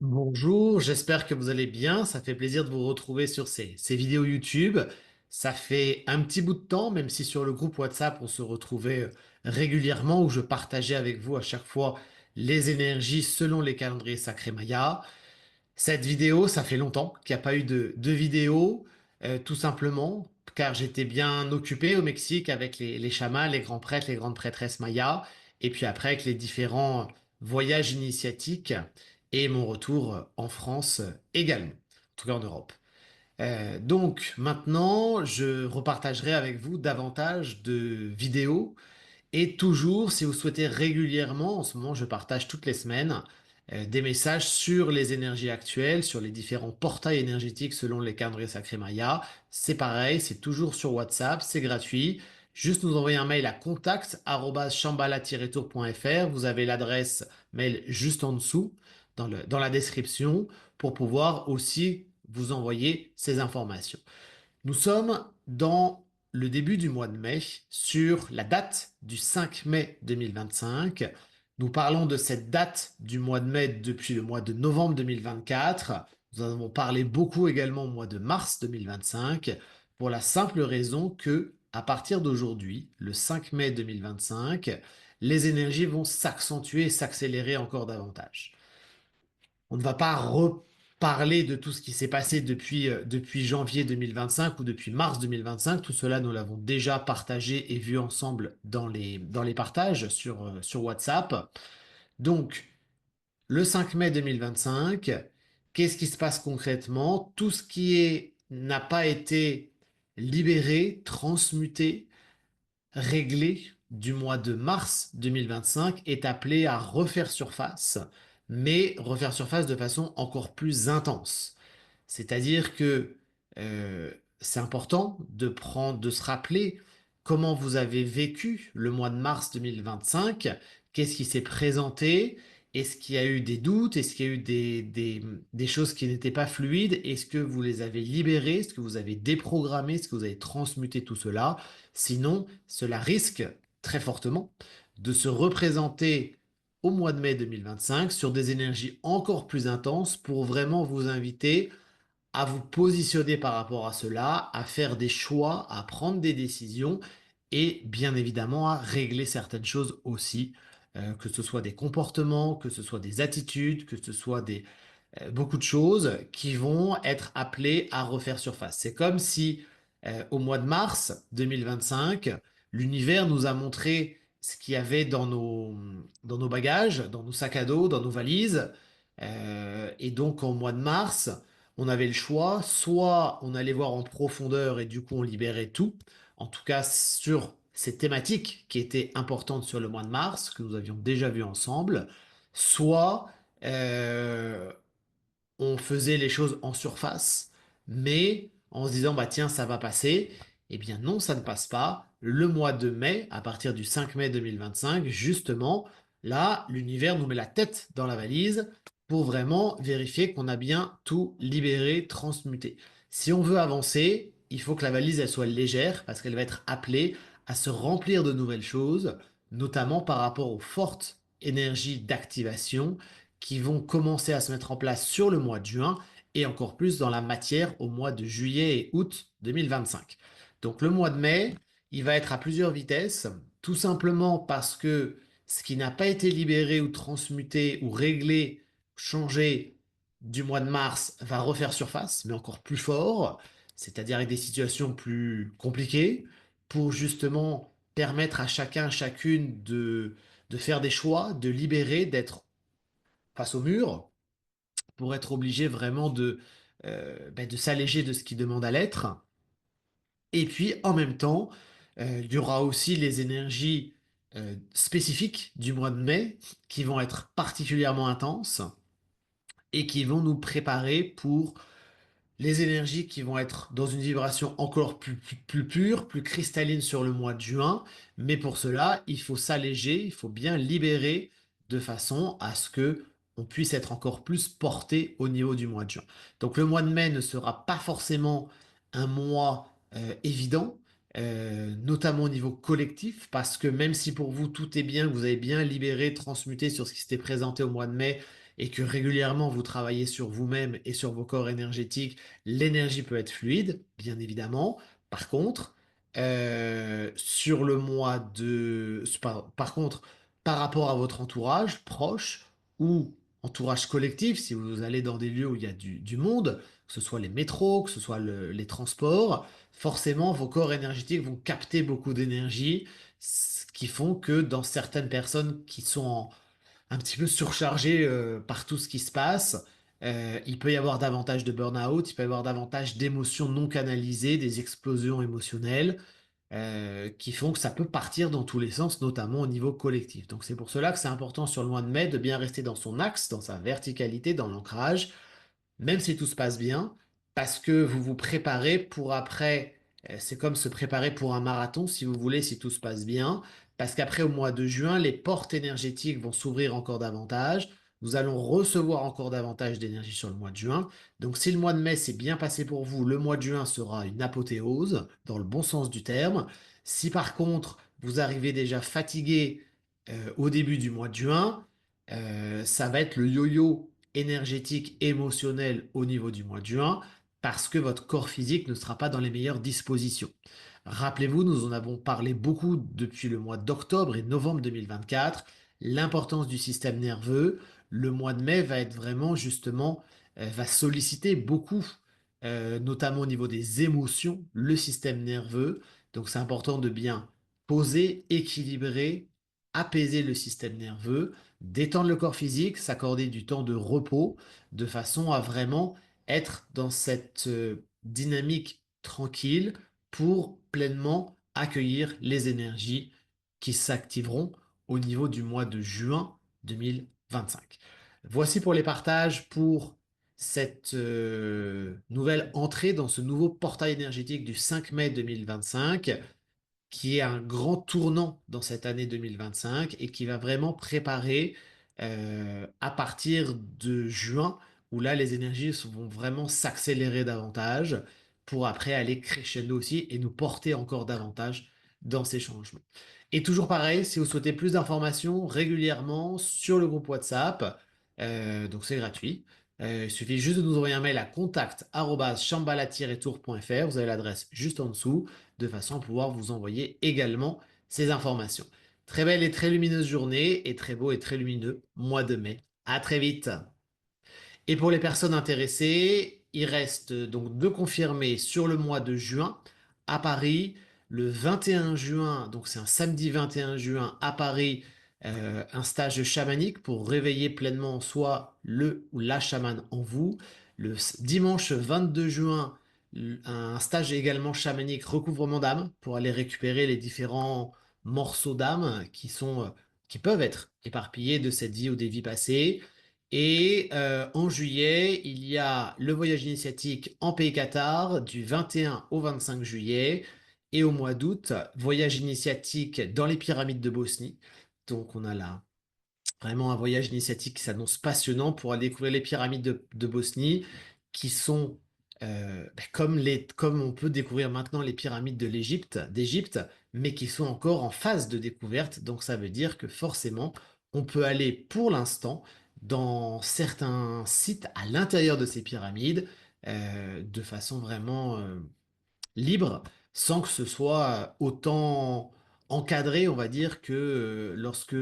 Bonjour, j'espère que vous allez bien. Ça fait plaisir de vous retrouver sur ces vidéos YouTube. Ça fait un petit bout de temps, même si sur le groupe WhatsApp, on se retrouvait régulièrement, où je partageais avec vous à chaque fois les énergies selon les calendriers sacrés Maya. Cette vidéo, ça fait longtemps qu'il n'y a pas eu de vidéo, tout simplement car j'étais bien occupé au Mexique avec les chamans, les grands prêtres, les grandes prêtresses mayas, et puis après avec les différents voyages initiatiques et mon retour en France également, en tout cas en Europe. Donc maintenant, je repartagerai avec vous davantage de vidéos et toujours, si vous souhaitez régulièrement, en ce moment, je partage toutes les semaines des messages sur les énergies actuelles, sur les différents portails énergétiques selon les calendriers sacrés Maya. C'est pareil, c'est toujours sur WhatsApp, c'est gratuit. Juste nous envoyer un mail à contact@shambhala-tour.fr. Vous avez l'adresse mail juste en dessous dans la description pour pouvoir aussi vous envoyer ces informations. Nous sommes dans le début du mois de mai, sur la date du 5 mai 2025. Nous parlons de cette date du mois de mai depuis le mois de novembre 2024. Nous en avons parlé beaucoup également au mois de mars 2025, pour la simple raison que, à partir d'aujourd'hui, le 5 mai 2025, les énergies vont s'accentuer et s'accélérer encore davantage. On ne va pas reparler de tout ce qui s'est passé depuis janvier 2025 ou depuis mars 2025. Tout cela, nous l'avons déjà partagé et vu ensemble dans les partages sur WhatsApp. Donc, le 5 mai 2025, qu'est-ce qui se passe concrètement? Tout ce n'a pas été libéré, transmuté, réglé du mois de mars 2025 est appelé à refaire surface, mais refaire surface de façon encore plus intense. C'est-à-dire que c'est important de se rappeler comment vous avez vécu le mois de mars 2025, qu'est-ce qui s'est présenté, est-ce qu'il y a eu des doutes, est-ce qu'il y a eu des choses qui n'étaient pas fluides, est-ce que vous les avez libérées, est-ce que vous avez déprogrammé, est-ce que vous avez transmuté tout cela. Sinon, cela risque très fortement de se représenter au mois de mai 2025 sur des énergies encore plus intenses pour vraiment vous inviter à vous positionner par rapport à cela, à faire des choix, à prendre des décisions et bien évidemment à régler certaines choses aussi, que ce soit des comportements, que ce soit des attitudes, que ce soit beaucoup de choses qui vont être appelées à refaire surface. C'est comme si au mois de mars 2025, l'univers nous a montré ce qu'il y avait dans nos bagages, dans nos sacs à dos, dans nos valises. Et donc au mois de mars, on avait le choix, soit on allait voir en profondeur et du coup on libérait tout, en tout cas sur ces thématiques qui étaient importantes sur le mois de mars, que nous avions déjà vu ensemble, soit euh, on faisait les choses en surface, mais en se disant, bah tiens, ça va passer. Eh bien non, ça ne passe pas. Le mois de mai, à partir du 5 mai 2025, justement, là, l'univers nous met la tête dans la valise pour vraiment vérifier qu'on a bien tout libéré, transmuté. Si on veut avancer, il faut que la valise, elle soit légère parce qu'elle va être appelée à se remplir de nouvelles choses, notamment par rapport aux fortes énergies d'activation qui vont commencer à se mettre en place sur le mois de juin et encore plus dans la matière au mois de juillet et août 2025. Donc le mois de mai, il va être à plusieurs vitesses, tout simplement parce que ce qui n'a pas été libéré ou transmuté ou réglé, changé du mois de mars va refaire surface, mais encore plus fort, c'est-à-dire avec des situations plus compliquées, pour justement permettre à chacun, à chacune de faire des choix, de libérer, d'être face au mur pour être obligé vraiment de s'alléger de ce qui demande à l'être. Et puis en même temps, il y aura aussi les énergies spécifiques du mois de mai qui vont être particulièrement intenses et qui vont nous préparer pour les énergies qui vont être dans une vibration encore plus pure, plus cristalline sur le mois de juin. Mais pour cela, il faut s'alléger, il faut bien libérer de façon à ce que on puisse être encore plus porté au niveau du mois de juin. Donc le mois de mai ne sera pas forcément un mois évident, notamment au niveau collectif, parce que même si pour vous tout est bien, que vous avez bien libéré, transmuté sur ce qui s'était présenté au mois de mai, et que régulièrement vous travaillez sur vous-même et sur vos corps énergétiques, l'énergie peut être fluide, bien évidemment. Par contre, sur le mois de... par contre, par rapport à votre entourage proche ou entourage collectif, si vous allez dans des lieux où il y a du monde, que ce soit les métros, que ce soit les transports, forcément vos corps énergétiques vont capter beaucoup d'énergie, ce qui font que dans certaines personnes qui sont un petit peu surchargées par tout ce qui se passe, il peut y avoir davantage de burn-out, il peut y avoir davantage d'émotions non canalisées, des explosions émotionnelles qui font que ça peut partir dans tous les sens, notamment au niveau collectif. Donc c'est pour cela que c'est important sur le mois de mai de bien rester dans son axe, dans sa verticalité, dans l'ancrage, même si tout se passe bien, parce que vous vous préparez pour après, c'est comme se préparer pour un marathon, si vous voulez, si tout se passe bien, parce qu'après, au mois de juin, les portes énergétiques vont s'ouvrir encore davantage, nous allons recevoir encore davantage d'énergie sur le mois de juin. Donc si le mois de mai s'est bien passé pour vous, le mois de juin sera une apothéose, dans le bon sens du terme. Si par contre, vous arrivez déjà fatigué au début du mois de juin, ça va être le yo-yo énergétique, émotionnel au niveau du mois de juin, parce que votre corps physique ne sera pas dans les meilleures dispositions. Rappelez-vous, nous en avons parlé beaucoup depuis le mois d'octobre et novembre 2024, l'importance du système nerveux. Le mois de mai va être vraiment justement, va solliciter beaucoup, notamment au niveau des émotions, le système nerveux. Donc c'est important de bien poser, équilibrer, apaiser le système nerveux, détendre le corps physique, s'accorder du temps de repos, de façon à vraiment être dans cette dynamique tranquille pour pleinement accueillir les énergies qui s'activeront au niveau du mois de juin 2025. Voici pour les partages pour cette nouvelle entrée dans ce nouveau portail énergétique du 5 mai 2025 qui est un grand tournant dans cette année 2025 et qui va vraiment préparer à partir de juin, où là les énergies vont vraiment s'accélérer davantage pour après aller crescendo aussi et nous porter encore davantage dans ces changements. Et toujours pareil, si vous souhaitez plus d'informations régulièrement sur le groupe WhatsApp, donc c'est gratuit. Il suffit juste de nous envoyer un mail à contact@shambhala-tour.fr. Vous avez l'adresse juste en dessous de façon à pouvoir vous envoyer également ces informations. Très belle et très lumineuse journée et très beau et très lumineux mois de mai. À très vite. Et pour les personnes intéressées, il reste donc de confirmer sur le mois de juin à Paris, le 21 juin, donc c'est un samedi 21 juin à Paris, un stage chamanique pour réveiller pleinement en soi le ou la chamane en vous. Le dimanche 22 juin, un stage également chamanique recouvrement d'âme pour aller récupérer les différents morceaux d'âme qui peuvent être éparpillés de cette vie ou des vies passées. Et en juillet, il y a le voyage initiatique en pays Qatar du 21 au 25 juillet. Et au mois d'août, voyage initiatique dans les pyramides de Bosnie. Donc on a là vraiment un voyage initiatique qui s'annonce passionnant pour aller découvrir les pyramides de Bosnie, qui sont comme on peut découvrir maintenant les pyramides d'Égypte, mais qui sont encore en phase de découverte. Donc ça veut dire que forcément, on peut aller pour l'instant dans certains sites à l'intérieur de ces pyramides de façon vraiment libre, sans que ce soit autant encadré, on va dire, que lorsque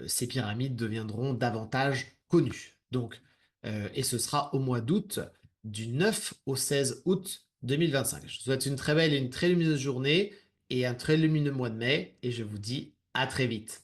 ces pyramides deviendront davantage connues. Donc, et ce sera au mois d'août, du 9 au 16 août 2025. Je vous souhaite une très belle et une très lumineuse journée et un très lumineux mois de mai, et je vous dis à très vite.